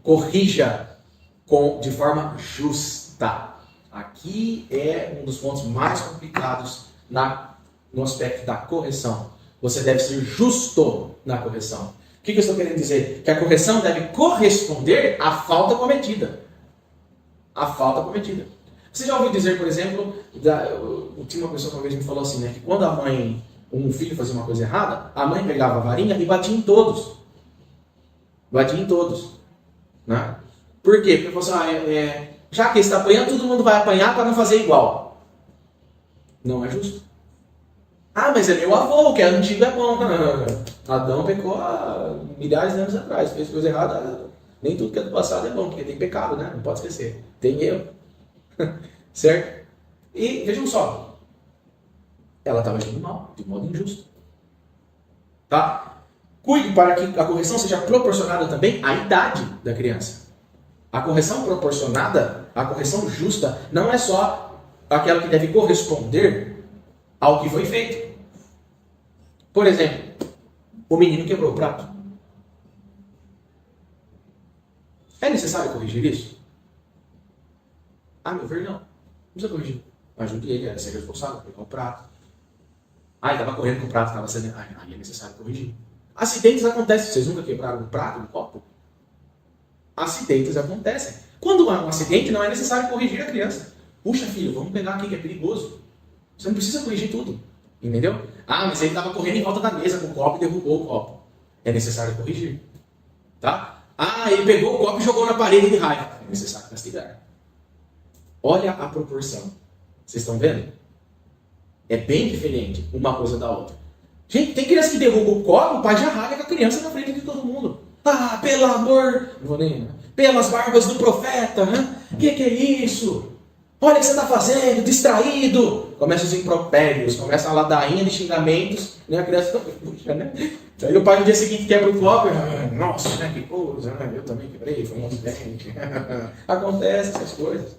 Corrija de forma justa. Aqui é um dos pontos mais complicados no aspecto da correção. Você deve ser justo na correção. O que eu estou querendo dizer? Que a correção deve corresponder à falta cometida. A falta cometida. Você já ouviu dizer, por exemplo, tinha uma pessoa que uma vez me falou assim, né, que quando um filho fazia uma coisa errada, a mãe pegava a varinha e batia em todos. Batia em todos. Né? Por quê? Porque você já que está apanhando, todo mundo vai apanhar para não fazer igual. Não é justo. Ah, mas é meu avô, que é antigo, é bom. Não. Adão pecou há milhares de anos atrás, fez coisa errada. Nem tudo que é do passado é bom, porque tem pecado, né? Não pode esquecer. Tem erro. Certo? E vejam só. Ela estava agindo mal, de modo injusto. Tá? Cuide para que a correção seja proporcionada também à idade da criança. A correção proporcionada, a correção justa, não é só aquela que deve corresponder ao que foi feito. Por exemplo, o menino quebrou o prato. É necessário corrigir isso? Ah, meu ver, não. Não precisa corrigir. Ajude ele a ser responsável, pegar o prato. Ah, ele estava correndo com o prato, estava sendo... Aí é necessário corrigir. Acidentes acontecem. Vocês nunca quebraram um prato, um copo? Acidentes acontecem. Quando há um acidente, não é necessário corrigir a criança. Puxa, filho, vamos pegar aqui que é perigoso. Você não precisa corrigir tudo. Entendeu? Ah, mas ele estava correndo em volta da mesa com o copo e derrubou o copo. É necessário corrigir. Tá? Ah, ele pegou o copo e jogou na parede de raiva. É necessário castigar. Olha a proporção. Vocês estão vendo? É bem diferente uma coisa da outra. Gente, tem criança que derruba o copo, o pai já ralha com a criança na frente de todo mundo. Ah, pelo amor... Não vou nem... Pelas barbas do profeta. Que é isso? Olha o que você está fazendo, distraído. Começa os impropérios, começa a ladainha de xingamentos. Né? A criança... Puxa, né? Aí o pai no dia seguinte quebra o copo. Nossa, né? Que coisa. Eu também quebrei, foi um acidente. Acontece essas coisas.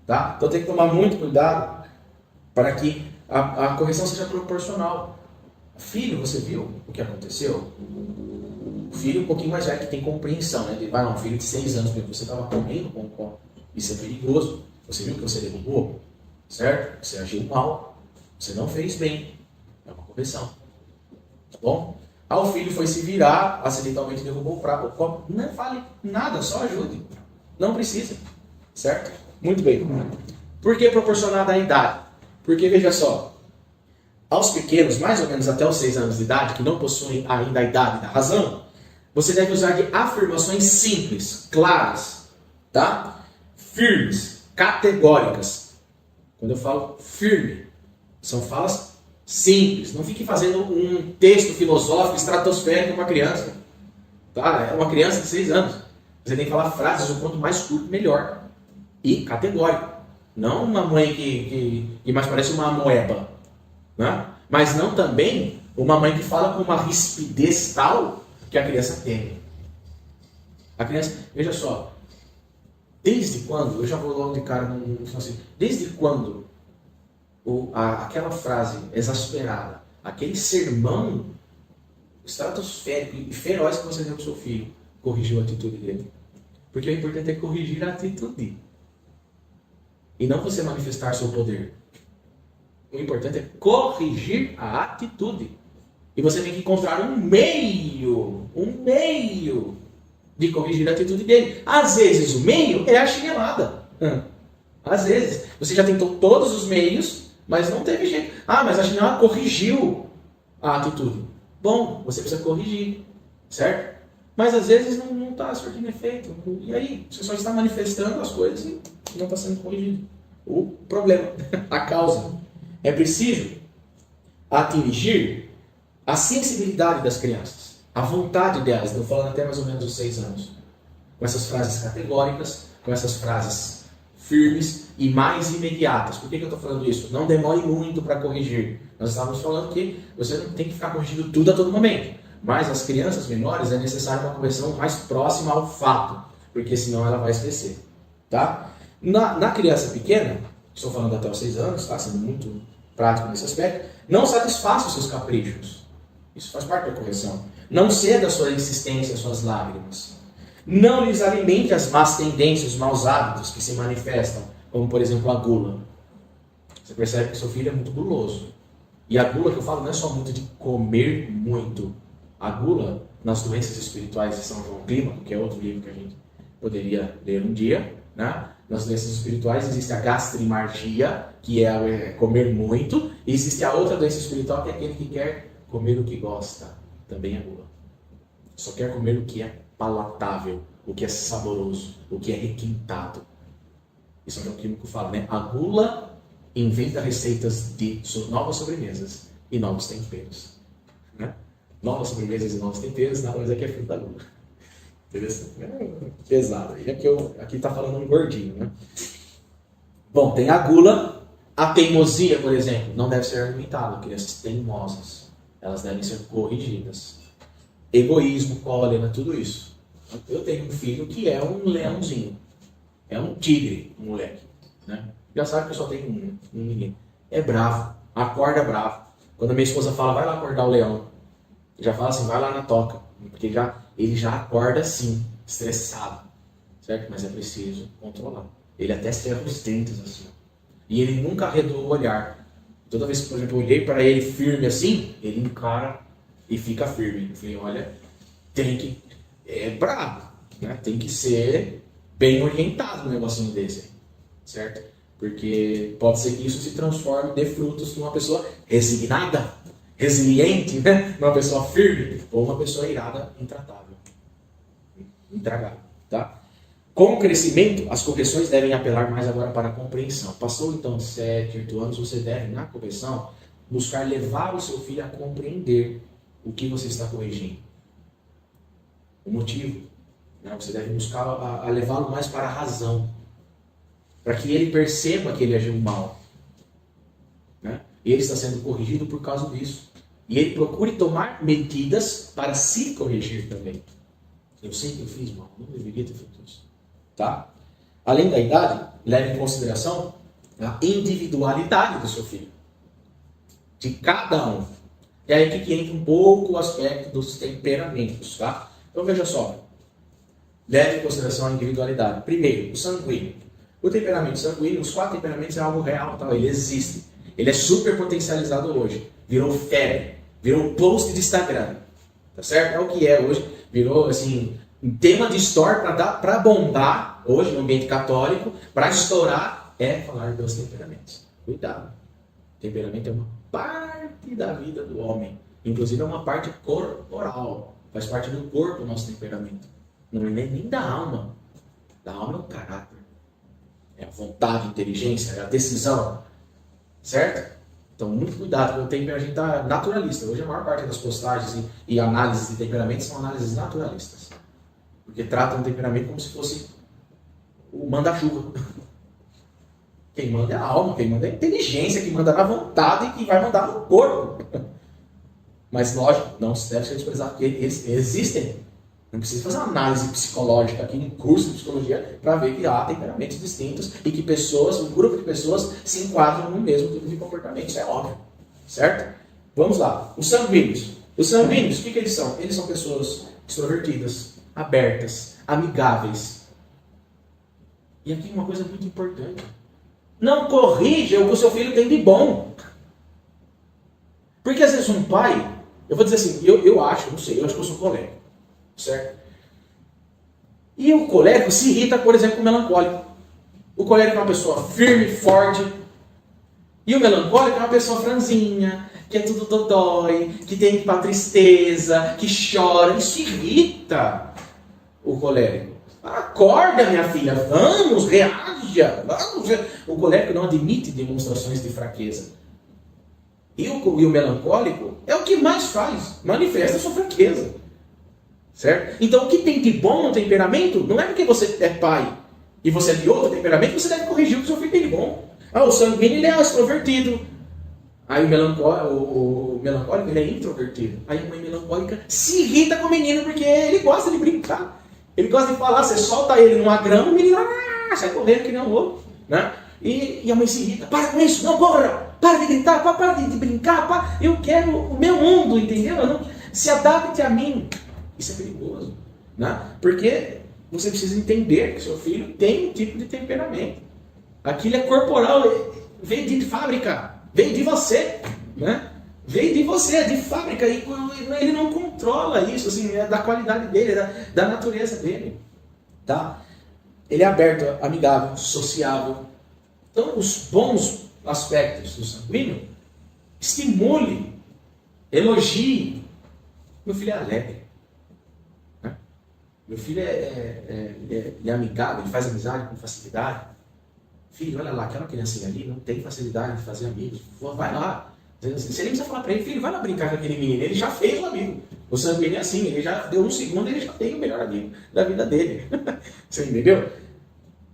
Tá? Então tem que tomar muito cuidado para que a correção seja proporcional. Filho, você viu o que aconteceu? O filho um pouquinho mais velho que tem compreensão, né? Ele vai lá, um filho de 6 anos, você estava comendo com o copo. Isso é perigoso. Você viu que você derrubou? Certo? Você agiu mal. Você não fez bem. É uma correção. Tá bom? Ah, o filho foi se virar, acidentalmente derrubou o prato, o copo. Não fale nada, só ajude. Não precisa. Certo? Muito bem. Por que proporcionada à idade? Porque, veja só, aos pequenos, mais ou menos até os 6 anos de idade, que não possuem ainda a idade da razão, você deve usar de afirmações simples, claras, tá? Firmes, categóricas. Quando eu falo firme, são falas simples. Não fique fazendo um texto filosófico estratosférico para uma criança. Tá? É uma criança de 6 anos. Você tem que falar frases o quanto mais curto, melhor. E categórico. Não uma mãe que mais parece uma amoeba. Né? Mas não também uma mãe que fala com uma rispidez tal que a criança teme. A criança, veja só, desde quando, eu já vou logo de cara assim, desde quando aquela frase exasperada, aquele sermão estratosférico e feroz que você deu para o seu filho, corrigiu a atitude dele? Porque o importante é corrigir a atitude. E não você manifestar seu poder. O importante é corrigir a atitude. E você tem que encontrar um meio de corrigir a atitude dele. Às vezes o meio é a chinelada. Às vezes. Você já tentou todos os meios, mas não teve jeito. Ah, mas a chinelada corrigiu a atitude. Bom, você precisa corrigir. Certo? Mas às vezes não está surtindo efeito. E aí? Você só está manifestando as coisas e não está sendo corrigido. O problema, a causa. É preciso atingir a sensibilidade das crianças, a vontade delas. Estou falando até mais ou menos os 6 anos. Com essas frases categóricas, com essas frases firmes e mais imediatas. Por que eu estou falando isso? Não demore muito para corrigir. Nós estávamos falando que você não tem que ficar corrigindo tudo a todo momento. Mas as crianças menores é necessário uma correção mais próxima ao fato, porque senão ela vai esquecer. Tá? Na criança pequena, estou falando até os 6 anos, tá? Sendo muito prático nesse aspecto, não satisfaça os seus caprichos. Isso faz parte da correção. Não ceda a sua insistência, às suas lágrimas. Não lhes alimente as más tendências, os maus hábitos que se manifestam, como por exemplo a gula. Você percebe que seu filho é muito guloso. E a gula que eu falo não é só muito de comer muito. A gula, nas doenças espirituais de São João Clímaco, que é outro livro que a gente poderia ler um dia, né? Nas doenças espirituais existe a gastrimargia, que é comer muito, e existe a outra doença espiritual, que é aquele que quer comer o que gosta, também é gula. Só quer comer o que é palatável, o que é saboroso, o que é requintado. E São João Clímaco fala, né? A gula inventa receitas de novas sobremesas e novos temperos. Né? Novas sobremesas e novos temperos, nada mais é que é fruto da gula. Interessante. Pesado. E aqui está falando um gordinho, né? Bom, tem a gula, a teimosia, por exemplo, não deve ser alimentada. Crianças teimosas, elas devem ser corrigidas. Egoísmo, cólera, tudo isso. Eu tenho um filho que é um leãozinho, é um tigre, um moleque, né? Já sabe que eu só tenho um menino. É bravo, acorda bravo. Quando a minha esposa fala, vai lá acordar o leão, já fala assim, vai lá na toca, porque ele já acorda assim, estressado, certo? Mas é preciso controlar. Ele até cerra os dentes assim, e ele nunca arredou o olhar. Toda vez que, por exemplo, eu olhei para ele firme assim, ele encara e fica firme. Eu falei, olha, é bravo, né? Tem que ser bem orientado um negocinho desse, certo? Porque pode ser que isso se transforme, dê frutos numa pessoa resignada, resiliente, né? Uma pessoa firme, ou uma pessoa irada, intratável, intragável, tá? Com o crescimento, as correções devem apelar mais agora para a compreensão. Passou então de 7, 8 anos, você deve, na correção, buscar levar o seu filho a compreender o que você está corrigindo. O motivo, né? Você deve buscar a levá-lo mais para a razão, para que ele perceba que ele agiu mal, né? E ele está sendo corrigido por causa disso. E ele procure tomar medidas para se corrigir também. Eu sei que eu fiz mal, não deveria ter feito isso. Tá? Além da idade, leve em consideração a individualidade do seu filho. De cada um. É aí que entra um pouco o aspecto dos temperamentos. Tá? Então veja só. Leve em consideração a individualidade. Primeiro, o sanguíneo. O temperamento sanguíneo, os 4 temperamentos é algo real, tá? Ele existe. Ele é super potencializado hoje. Virou febre, virou post de Instagram. Tá certo? É o que é hoje. Virou, assim, um tema de story para bombar, hoje no ambiente católico, para estourar, é falar dos temperamentos. Cuidado. Temperamento é uma parte da vida do homem. Inclusive é uma parte corporal. Faz parte do corpo o nosso temperamento. Não é nem da alma. Da alma é o caráter. É a vontade, a inteligência, é a decisão. Certo? Então, muito cuidado, porque o temperamento, a gente está naturalista. Hoje a maior parte das postagens e análises de temperamento são análises naturalistas. Porque tratam o temperamento como se fosse o manda-chuva. Quem manda é a alma, quem manda é a inteligência, quem manda na vontade e quem vai mandar no corpo. Mas, lógico, não deve ser desprezado, porque eles existem. Não precisa fazer uma análise psicológica aqui no curso de psicologia para ver que há temperamentos distintos e que pessoas, um grupo de pessoas se enquadram no mesmo tipo de comportamento. Isso é óbvio. Certo? Vamos lá. Os sanguíneos. Os sanguíneos, o que eles são? Eles são pessoas extrovertidas, abertas, amigáveis. E aqui uma coisa muito importante. Não corrija o que o seu filho tem de bom. Porque às vezes um pai, eu vou dizer assim, eu acho, não sei, eu acho que eu sou colérico. Certo? E o colérico se irrita, por exemplo, com o melancólico. O colérico é uma pessoa firme, forte. E o melancólico é uma pessoa franzinha, que é tudo dodói, que tem para tristeza, que chora. Isso irrita o colérico. Acorda, minha filha, vamos, reaja. Vamos. O colérico não admite demonstrações de fraqueza. E o melancólico é o que mais faz, manifesta a sua fraqueza. Certo? Então, o que tem de bom no temperamento, não é porque você é pai e você é de outro temperamento que você deve corrigir o que o seu filho tem de bom. O sanguíneo ele é extrovertido. Aí o melancólico ele é introvertido. Aí a mãe melancólica se irrita com o menino porque ele gosta de brincar. Ele gosta de falar, você solta ele numa grama, o menino sai correndo que nem um louco. Né? E a mãe se irrita, para com isso, não corra, para de gritar, para de brincar, eu quero o meu mundo, entendeu? Se adapte a mim. Isso é perigoso, né? Porque você precisa entender que seu filho tem um tipo de temperamento. Aquilo é corporal, veio de fábrica, veio de você, né? Veio de você, é de fábrica, e ele não controla isso, assim, é da qualidade dele, da natureza dele, tá? Ele é aberto, amigável, sociável. Então, os bons aspectos do sanguíneo, estimule, elogie. Meu filho é alegre, né? Meu filho é amigável, ele faz amizade com facilidade. Filho, olha lá, aquela criancinha ali não tem facilidade de fazer amigos. Vai lá. Você nem precisa falar para ele, filho, vai lá brincar com aquele menino. Ele já fez um amigo. O sanguíneo é assim, ele já deu um segundo, ele já tem o melhor amigo da vida dele. Você entendeu?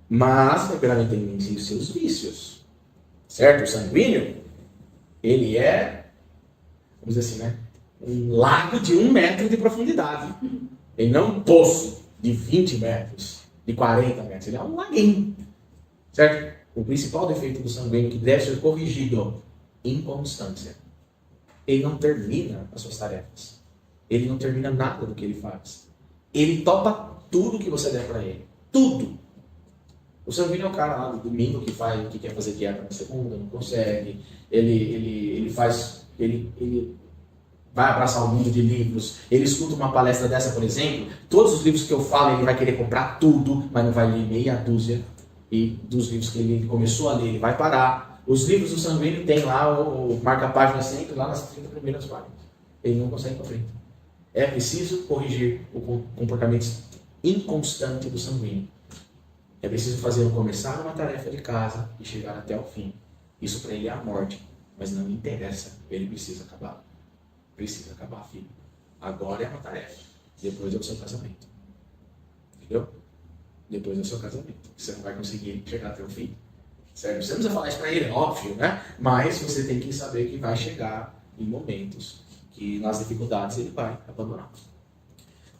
Mas o temperamento tem os seus vícios. Certo? O sanguíneo, ele é, vamos dizer assim, né? Um lago de 1 metro de profundidade. Ele não é um poço de 20 metros, de 40 metros. Ele é um laguinho. Certo? O principal defeito do sanguíneo que deve ser corrigido: inconstância. Ele não termina as suas tarefas. Ele não termina nada do que ele faz. Ele topa tudo que você der para ele. Tudo. O sanguíneo é o cara lá do domingo que quer fazer dieta na segunda, não consegue. Ele vai abraçar um mundo de livros. Ele escuta uma palestra dessa, por exemplo. Todos os livros que eu falo, ele vai querer comprar tudo, mas não vai ler meia dúzia. E dos livros que ele começou a ler, ele vai parar. Os livros do sanguíneo tem lá o marca-página sempre, lá nas 30 primeiras páginas. Ele não consegue ir para frente. É preciso corrigir o comportamento inconstante do sanguíneo. É preciso fazê-lo começar uma tarefa de casa e chegar até o fim. Isso para ele é a morte, mas não me interessa. Ele precisa acabar. Precisa acabar, filho. Agora é uma tarefa. Depois é o seu casamento. Entendeu? Depois do seu casamento. Você não vai conseguir chegar até o fim. Certo? Você não precisa falar isso para ele, é óbvio, né? Mas você tem que saber que vai chegar em momentos que nas dificuldades ele vai abandonar.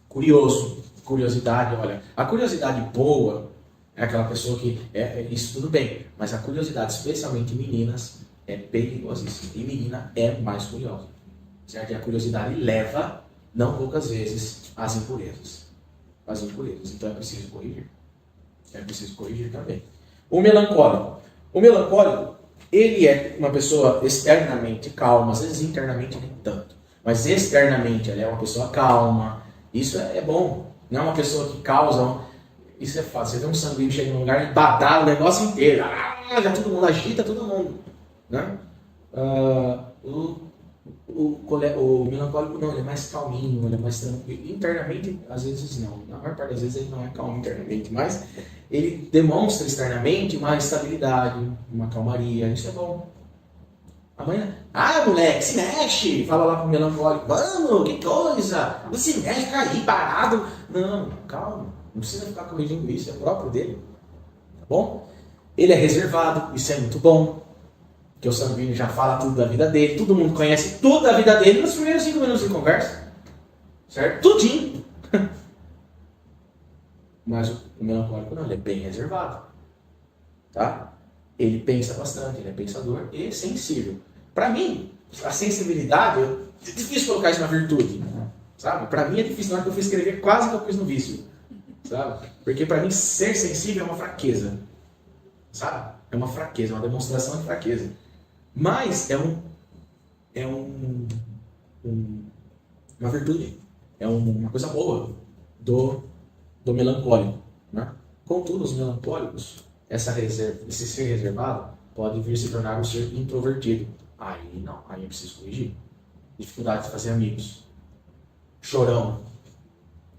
Curioso. Curiosidade, olha. A curiosidade boa é aquela pessoa que... isso tudo bem. Mas a curiosidade, especialmente em meninas, é perigosíssima. E menina é mais curiosa. Certo? E a curiosidade leva, não poucas vezes, às impurezas. Às impurezas. Então é preciso corrigir. É preciso corrigir também. O melancólico. O melancólico, ele é uma pessoa externamente calma, às vezes internamente nem tanto. Mas externamente ele é uma pessoa calma. Isso é bom. Não é uma pessoa que causa... Isso é fácil. Você vê um sanguíneo chega num lugar e badala o negócio inteiro. Já todo mundo agita, todo mundo. Né? O melancólico não, ele é mais calminho, ele é mais tranquilo. Internamente, às vezes não. Na maior parte das vezes ele não é calmo internamente, mas ele demonstra externamente uma estabilidade, uma calmaria. Isso é bom. Amanhã, moleque, se mexe! Fala lá pro melancólico, mano, que coisa! Não se mexe, fica aí parado. Não, calma, não precisa ficar corrigindo isso, é próprio dele. Tá bom? Ele é reservado, isso é muito bom. Que o sanguíneo já fala tudo da vida dele, todo mundo conhece tudo da vida dele nos primeiros 5 minutos de conversa. Certo? Tudinho. Mas o melancólico não, ele é bem reservado. Tá? Ele pensa bastante, ele é pensador e sensível. Para mim, a sensibilidade, é difícil colocar isso na virtude. Sabe? Para mim é difícil, na hora que eu fui escrever, quase que eu pus no vício. Sabe? Porque para mim ser sensível é uma fraqueza. Sabe? É uma fraqueza, é uma demonstração de fraqueza. Mas uma virtude, é uma coisa boa do melancólico. Né? Contudo, os melancólicos, esse ser reservado pode vir se tornar um ser introvertido. Aí não, aí é preciso corrigir. Dificuldade de fazer amigos. Chorão.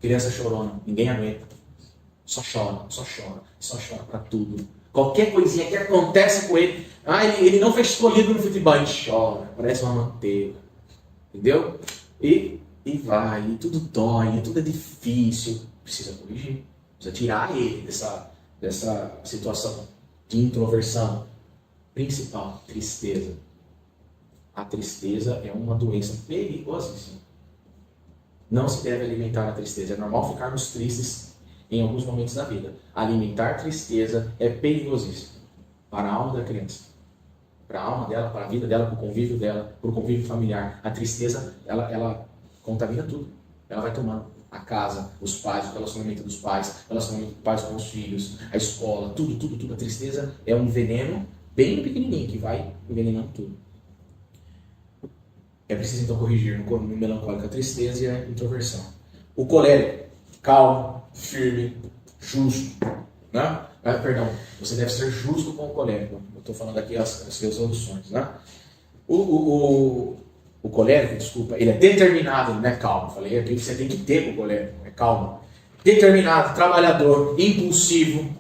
Criança chorona, ninguém aguenta. Só chora para tudo. Qualquer coisinha que acontece com ele, ele não foi escolhido no futebol, ele chora, parece uma manteiga. Entendeu? E vai, e tudo dói, e tudo é difícil. Precisa corrigir, precisa tirar ele dessa situação de introversão. Principal, tristeza. A tristeza é uma doença perigosíssima. Não se deve alimentar a tristeza. É normal ficarmos tristes em alguns momentos da vida. Alimentar tristeza é perigosíssimo para a alma da criança, para a alma dela, para a vida dela, para o convívio dela, para o convívio familiar. A tristeza, ela contamina tudo. Ela vai tomando A casa, os pais, o relacionamento dos pais, o relacionamento dos pais com os filhos, a escola, tudo, tudo, tudo. A tristeza é um veneno bem pequenininho que vai envenenando tudo. É preciso então corrigir no melancólico a tristeza e a introversão. O colérico, calmo, firme, justo, né? Perdão, você deve ser justo com o colérico. Eu estou falando aqui as resoluções, né? O colérico, desculpa, ele é determinado, ele não é calmo. Falei aqui que você tem que ter com o colérico, é calmo. Determinado, trabalhador, impulsivo,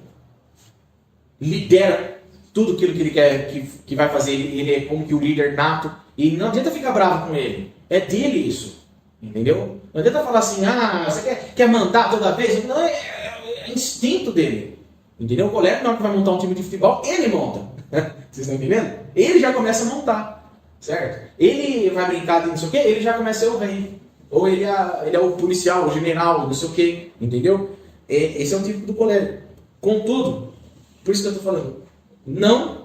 lidera tudo aquilo que ele quer, que vai fazer. Ele é como que o líder nato. E não adianta ficar bravo com ele. É dele isso. Entendeu? Não adianta falar assim, você quer mandar toda vez? Não, é instinto dele. Entendeu? O colérico, na hora que vai montar um time de futebol, ele monta. Vocês estão entendendo? Ele já começa a montar. Certo? Ele vai brincar de não sei o quê, ele já começa a ser o rei. Ou ele é o policial, o general, não sei o quê. Entendeu? Esse é um tipo do colérico. Contudo, por isso que eu estou falando, não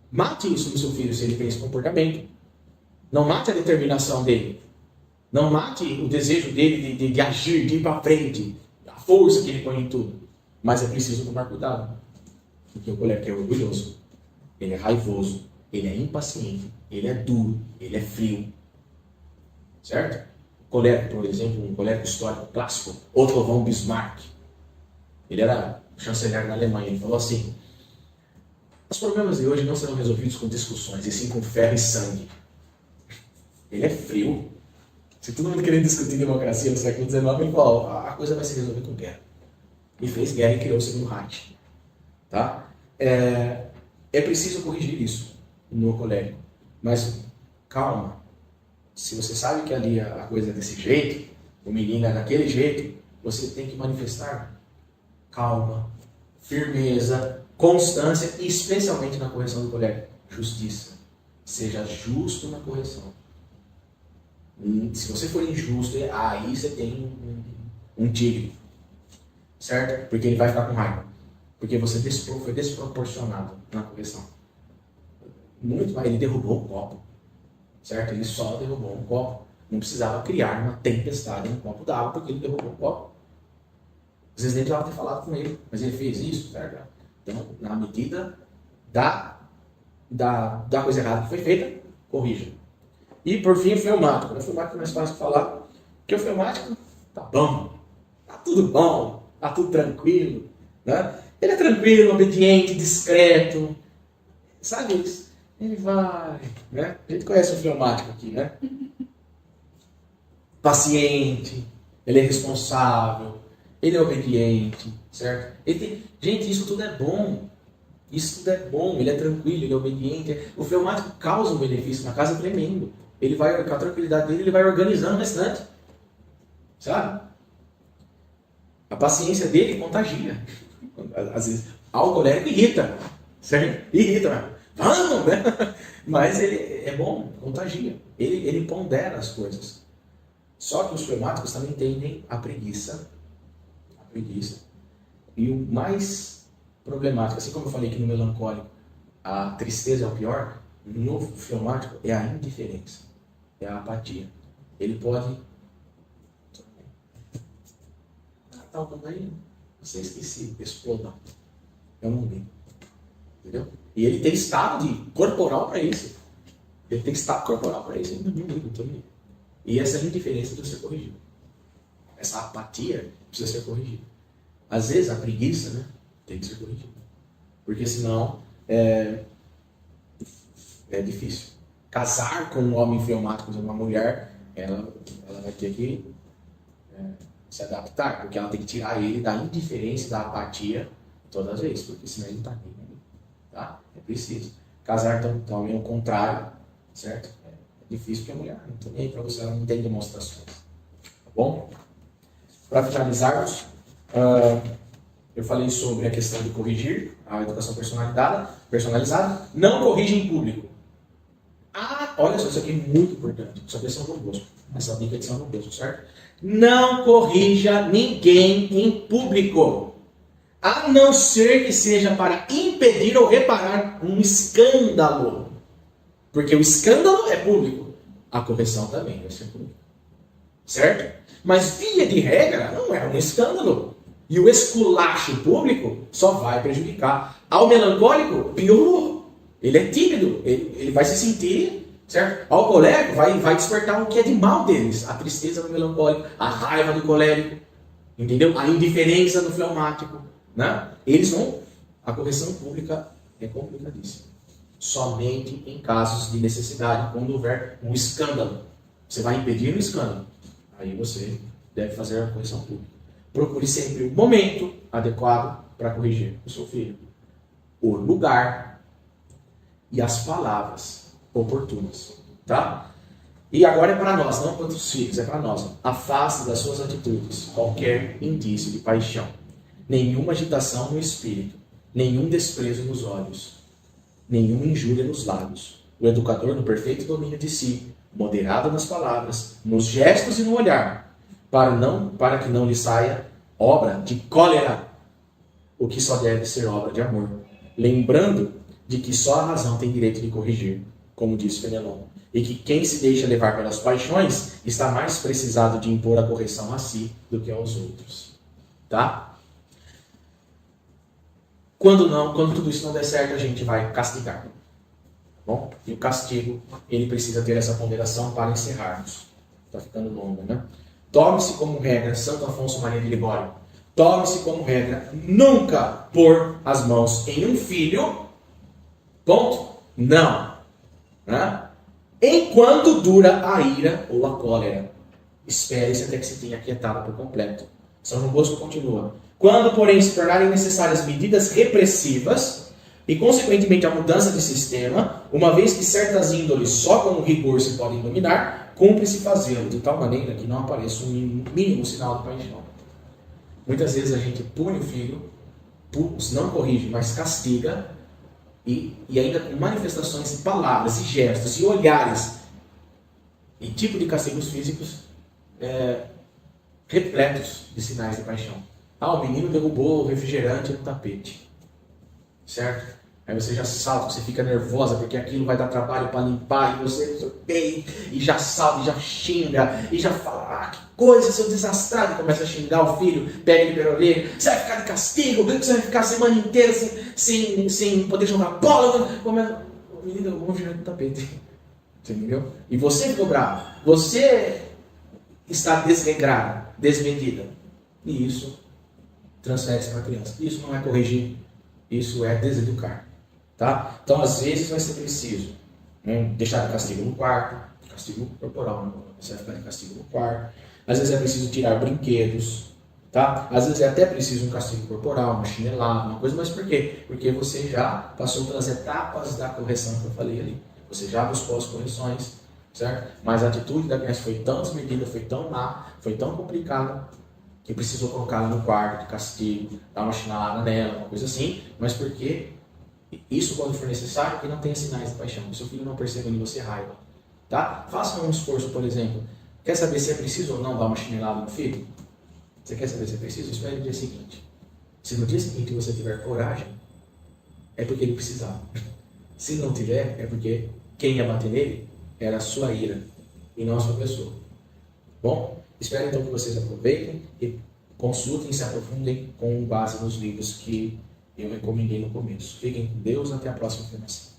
mate isso no seu filho se ele tem esse comportamento. Não mate a determinação dele. Não mate o desejo dele de agir, de ir para frente. A força que ele põe em tudo. Mas é preciso tomar cuidado. Porque o colérico é orgulhoso. Ele é raivoso. Ele é impaciente. Ele é duro. Ele é frio. Certo? Colérico, por exemplo, um colérico histórico clássico. Otto von Bismarck. Ele era chanceler da Alemanha. Ele falou assim: os problemas de hoje não serão resolvidos com discussões, e sim com ferro e sangue. Ele é frio. Se todo mundo querer discutir democracia no século XIX, ele falou: a coisa vai se resolver com guerra. E fez guerra e criou o segundo Reich. Tá? É preciso corrigir isso no colérico. Mas calma. Se você sabe que ali a coisa é desse jeito, o menino é daquele jeito, você tem que manifestar calma, firmeza, constância e especialmente na correção do colérico, justiça. Seja justo na correção. Se você for injusto, aí você tem um tigre. Certo? Porque ele vai ficar com raiva. Porque você foi desproporcionado na correção. Muito mais, ele derrubou um copo. Certo? Ele só derrubou um copo. Não precisava criar uma tempestade em um copo d'água porque ele derrubou um copo. Às vezes nem precisava ter falado com ele, mas ele fez isso, certo? Então, na medida da coisa errada que foi feita, corrija. E por fim, o fleumático. O fleumático é mais fácil de falar, porque o fleumático tá bom, tá tudo bom, tá tudo tranquilo, né? Ele é tranquilo, obediente, discreto, sabe isso? Ele vai, né? A gente conhece o fleumático aqui, né? Paciente, ele é responsável, ele é obediente, certo? Gente, isso tudo é bom. Isso tudo é bom, ele é tranquilo, ele é obediente. O fleumático causa um benefício na casa tremendo. Ele vai, com a tranquilidade dele, ele vai organizando o restante. Sabe? A paciência dele contagia. Às vezes, o colérico irrita. Certo? Irrita. Vamos, né? Mas ele é bom, contagia. Ele pondera as coisas. Só que os fleumáticos também tendem a preguiça. E o mais problemático, assim como eu falei que no melancólico a tristeza é o pior, no fleumático é a indiferença, é a apatia. Ele pode... tá o aí, você esqueci, explodão. Eu não vi. Entendeu? E ele tem estado corporal para isso. Ele tem estado corporal para isso. E essa indiferença precisa ser corrigida. Essa apatia precisa ser corrigida. Às vezes a preguiça, né, tem que ser corrigida. Porque senão é difícil. Casar com um homem fleumático, com uma mulher, ela vai ter que se adaptar, porque ela tem que tirar ele da indiferença, da apatia todas as vezes, porque senão ele não está bem. Tá? É preciso. Casar também é o contrário, certo? É difícil porque a mulher não tem nem para você, ela não tem demonstrações. Tá bom? Para finalizarmos, eu falei sobre a questão de corrigir a educação personalizada. Não corrija em público. Olha só, isso aqui é muito importante. Isso aqui é São João Bosco. Essa dica é de São João Bosco, certo? Não corrija ninguém em público. A não ser que seja para impedir ou reparar um escândalo. Porque o escândalo é público. A correção também vai ser pública. certo? Mas, via de regra, não é um escândalo. E o esculacho público só vai prejudicar. Ao melancólico, piorou. Ele é tímido, ele vai se sentir, certo? Ao colérico, vai despertar o que é de mal deles. A tristeza do melancólico, a raiva do colérico, entendeu? A indiferença do fleumático, né? Eles vão... A correção pública é complicadíssima. Somente em casos de necessidade, quando houver um escândalo. Você vai impedir um escândalo. Aí você deve fazer a correção pública. Procure sempre o momento adequado para corrigir o seu filho. O lugar e as palavras oportunas. Tá? E agora é para nós, não quanto os filhos, é para nós. Afaste das suas atitudes qualquer indício de paixão. Nenhuma agitação no espírito. Nenhum desprezo nos olhos. Nenhuma injúria nos lábios. O educador no perfeito domínio de si, moderado nas palavras, nos gestos e no olhar, para que não lhe saia obra de cólera, o que só deve ser obra de amor. Lembrando de que só a razão tem direito de corrigir, como diz Fenelon, e que quem se deixa levar pelas paixões está mais precisado de impor a correção a si do que aos outros. Tá? Quando tudo isso não der certo, a gente vai castigar. Bom? E o castigo, ele precisa ter essa ponderação para encerrarmos. Está ficando longo, né? Tome-se como regra, Santo Afonso Maria de Ligório, tome-se como regra nunca pôr as mãos em um filho, ponto, não. Né? Enquanto dura a ira ou a cólera. Espere-se até que se tenha aquietado por completo. São João Bosco continua. Quando, porém, se tornarem necessárias medidas repressivas e, consequentemente, a mudança de sistema, uma vez que certas índoles só com o rigor se podem dominar, cumpre-se fazê-lo de tal maneira que não apareça um mínimo sinal de paixão. Muitas vezes a gente pune o filho, não corrige, mas castiga, e ainda com manifestações de palavras, e gestos, e olhares, e tipo de castigos físicos repletos de sinais de paixão. Ah, o menino derrubou o refrigerante no tapete. Certo? Aí você já salta, você fica nervosa porque aquilo vai dar trabalho para limpar e você sorteia e já salta, e já xinga e já fala, que coisa, seu desastrado, e começa a xingar o filho, pega ele pela orelha, você vai ficar de castigo, você vai ficar a semana inteira sem poder jogar bola. O menino derrubou o refrigerante no tapete. Você entendeu? E você ficou bravo. Você está desregrada, desmedida. E isso transfere-se para a criança. Isso não é corrigir, isso é deseducar. Tá? Então, às vezes, vai ser preciso deixar de castigo no quarto, castigo corporal, você vai ficar de castigo no quarto. Às vezes é preciso tirar brinquedos. Tá? Às vezes é até preciso um castigo corporal, uma chinelada, uma coisa. Mas por quê? Porque você já passou pelas etapas da correção que eu falei ali. Você já buscou as correções, certo? Mas a atitude da criança foi tão desmedida, foi tão má, foi tão complicada, que precisou colocá-la no quarto de castigo, dar uma chinelada nela, uma coisa assim. Mas porque isso, quando for necessário, que não tenha sinais de paixão. Que seu filho não perceba em você raiva. Tá? Faça um esforço, por exemplo. Quer saber se é preciso ou não dar uma chinelada no filho? Você quer saber se é preciso? Espere no dia seguinte. Se no dia seguinte você tiver coragem, é porque ele precisava. Se não tiver, é porque quem ia bater nele era a sua ira e não a sua pessoa. Bom, espero então que vocês aproveitem e consultem e se aprofundem com base nos livros que eu recomendei no começo. Fiquem com Deus, até a próxima informação.